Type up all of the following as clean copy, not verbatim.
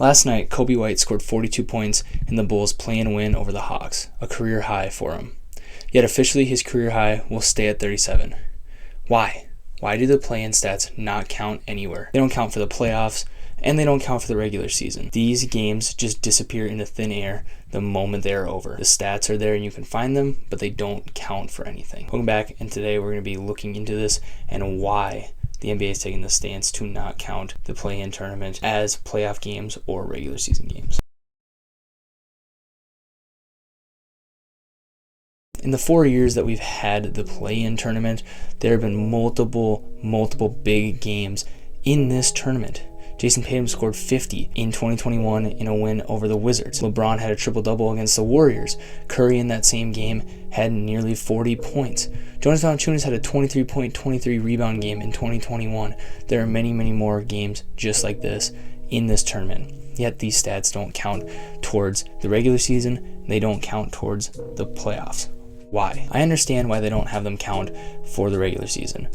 Last night, Coby White scored 42 points in the Bulls' play-in win over the Hawks, a career high for him. Yet officially his career high will stay at 37. Why? Why do the play-in stats not count anywhere? They don't count for the playoffs, and they don't count for the regular season. These games just disappear into thin air the moment they are over. The stats are there and you can find them, but they don't count for anything. Welcome back, and today we're going to be looking into this and why the NBA is taking the stance to not count the play-in tournament as playoff games or regular season games. In the 4 years that we've had the play-in tournament, there have been multiple big games in this tournament. Jason Tatum scored 50 in 2021 in a win over the Wizards. LeBron had a triple-double against the Warriors. Curry in that same game had nearly 40 points. Jonas Valanciunas had a 23-point, 23-rebound game in 2021. There are many more games just like this in this tournament. Yet these stats don't count towards the regular season. They don't count towards the playoffs. Why? I understand why they don't have them count for the regular season.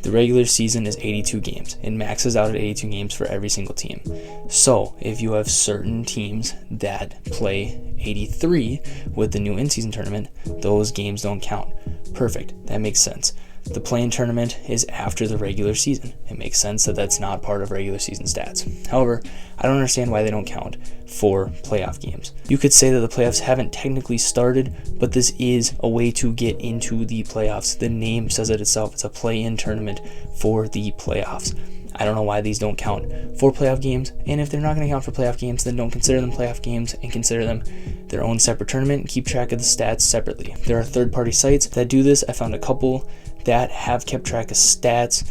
The regular season is 82 games. It maxes out at 82 games for every single team. So if you have certain teams that play 83 with the new in-season tournament, those games don't count. Perfect. That makes sense. The play-in tournament is after the regular season. It makes sense that that's not part of regular season stats. However, I don't understand why they don't count for playoff games. You could say that the playoffs haven't technically started, but this is a way to get into the playoffs. The name says it itself. It's a play-in tournament for the playoffs. I don't know why these don't count for playoff games, and if they're not going to count for playoff games, then don't consider them playoff games and consider them their own separate tournament and keep track of the stats separately. There are third-party sites that do this. I found a couple that have kept track of stats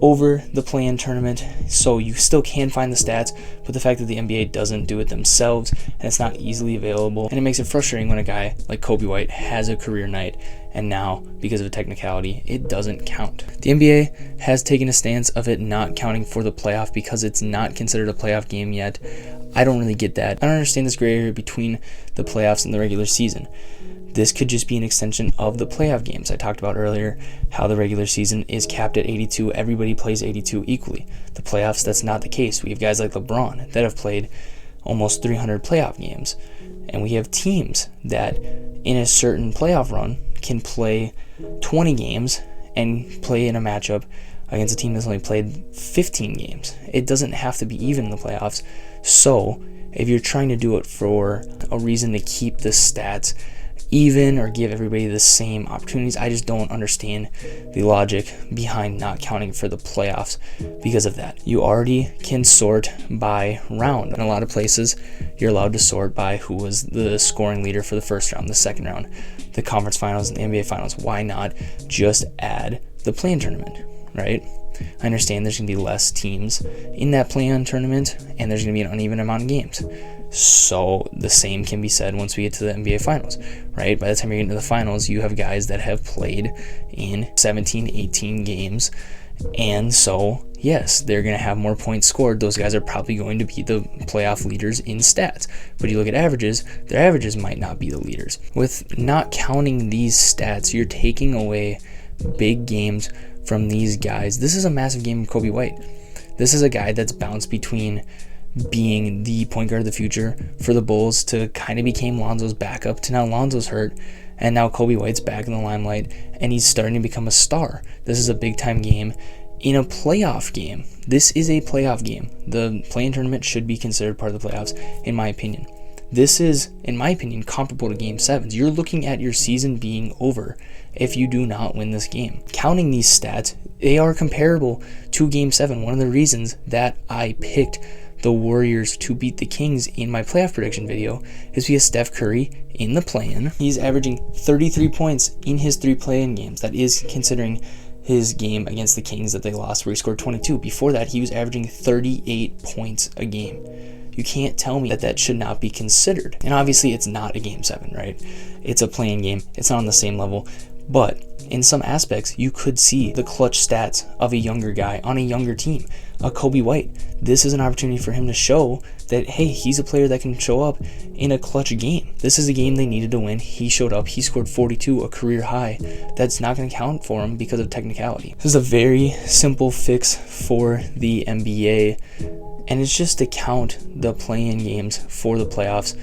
over the play-in tournament, so you still can find the stats, but the fact that the NBA doesn't do it themselves and it's not easily available, and it makes it frustrating when a guy like Coby White has a career night and now, because of a technicality, it doesn't count. The NBA has taken a stance of it not counting for the playoff because it's not considered a playoff game yet. I don't really get that. I don't understand this gray area between the playoffs and the regular season. This could just be an extension of the playoff games. I talked about earlier how the regular season is capped at 82. Everybody plays 82 equally. The playoffs, that's not the case. We have guys like LeBron that have played almost 300 playoff games. And we have teams that in a certain playoff run can play 20 games and play in a matchup against a team that's only played 15 games. It doesn't have to be even in the playoffs. So if you're trying to do it for a reason to keep the stats even or give everybody the same opportunities, I just don't understand the logic behind not counting for the playoffs because of that. You already can sort by round. In a lot of places, you're allowed to sort by who was the scoring leader for the first round, the second round, the conference finals, and the NBA finals. Why not just add the play-in tournament, right? I understand there's going to be less teams in that play-in tournament, and there's going to be an uneven amount of games. So the same can be said once we get to the NBA finals, right? By the time you get into the finals, you have guys that have played in 17, 18 games. And so, yes, they're going to have more points scored. Those guys are probably going to be the playoff leaders in stats. But you look at averages, their averages might not be the leaders. With not counting these stats, you're taking away big games from these guys. This is a massive game of Coby White. This is a guy that's bounced between being the point guard of the future for the Bulls to kind of became Lonzo's backup to now Lonzo's hurt, and now Coby White's back in the limelight and he's starting to become a star. This is a big time game in a playoff game. This is a playoff game. The play-in tournament should be considered part of the playoffs, in my opinion. This is, in my opinion, comparable to Game 7s. You're looking at your season being over if you do not win this game. Counting these stats, they are comparable to Game 7. One of the reasons that I picked the Warriors to beat the Kings in my playoff prediction video is because Steph Curry in the play-in, he's averaging 33 points in his 3 play-in games. That is considering his game against the Kings that they lost where he scored 22. Before that, he was averaging 38 points a game. You can't tell me that that should not be considered. And obviously it's not a Game 7, right? It's a play-in game. It's not on the same level. But in some aspects, you could see the clutch stats of a younger guy on a younger team, a Coby White. This is an opportunity for him to show that, hey, he's a player that can show up in a clutch game. This is a game they needed to win. He showed up. He scored 42, a career high. That's not going to count for him because of technicality. This is a very simple fix for the NBA. And it's just to count the play-in games for the playoffs.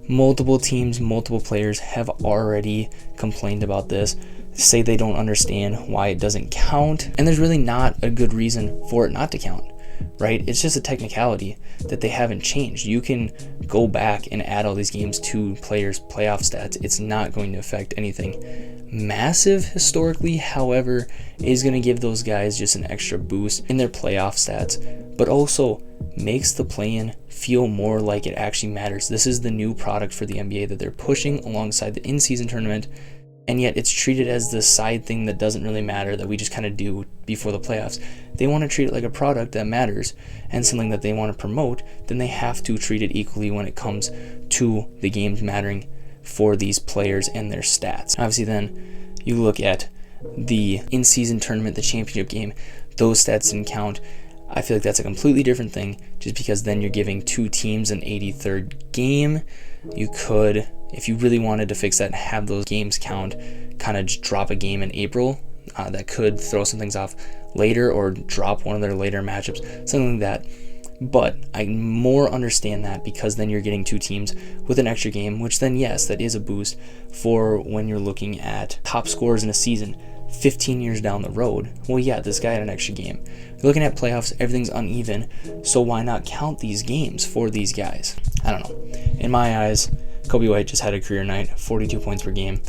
Multiple teams, multiple players have already complained about this, say they don't understand why it doesn't count, and there's really not a good reason for it not to count, right? It's just a technicality that they haven't changed. You can go back and add all these games to players' playoff stats. It's not going to affect anything massive historically. However, it is going to give those guys just an extra boost in their playoff stats, but also makes the play-in feel more like it actually matters. This is the new product for the NBA that they're pushing alongside the in-season tournament, and yet it's treated as this side thing that doesn't really matter, that we just kind of do before the playoffs. They want to treat it like a product that matters and something that they want to promote. Then they have to treat it equally when it comes to the games mattering for these players and their stats. Obviously, then you look at the in-season tournament, the championship game, those stats didn't count. I feel like that's a completely different thing, just because then you're giving two teams an 83rd game. You could, if you really wanted to fix that, have those games count, kind of just drop a game in April. That could throw some things off later, or drop one of their later matchups, something like that. But I more understand that, because then you're getting two teams with an extra game, which then, yes, that is a boost for when you're looking at top scorers in a season 15 years down the road. Well, yeah, this guy had an extra game. You're looking at playoffs, everything's uneven, so why not count these games for these guys? I don't know. In my eyes, Coby White just had a career night, 42 points per game.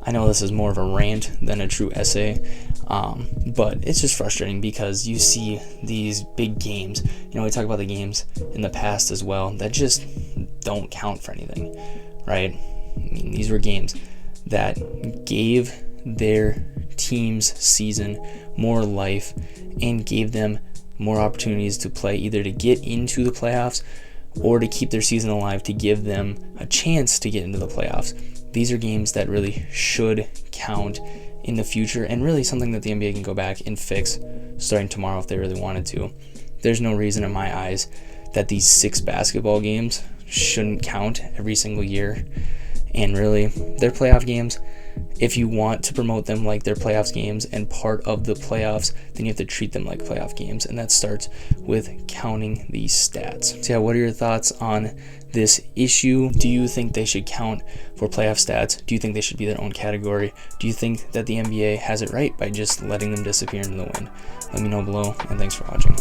I know this is more of a rant than a true essay, but it's just frustrating because you see these big games. You know, we talk about the games in the past as well that just don't count for anything, right? I mean, these were games that gave their team's season more life and gave them more opportunities to play, either to get into the playoffs or to keep their season alive, to give them a chance to get into the playoffs. These are games that really should count in the future, and really something that the NBA can go back and fix starting tomorrow if they really wanted to. There's no reason in my eyes that these 6 basketball games shouldn't count every single year. And really, they're playoff games. If you want to promote them like they're playoffs games and part of the playoffs, then you have to treat them like playoff games, and that starts with counting these stats. So yeah, what are your thoughts on this issue? Do you think they should count for playoff stats? Do you think they should be their own category? Do you think that the NBA has it right by just letting them disappear into the wind? Let me know below, and thanks for watching.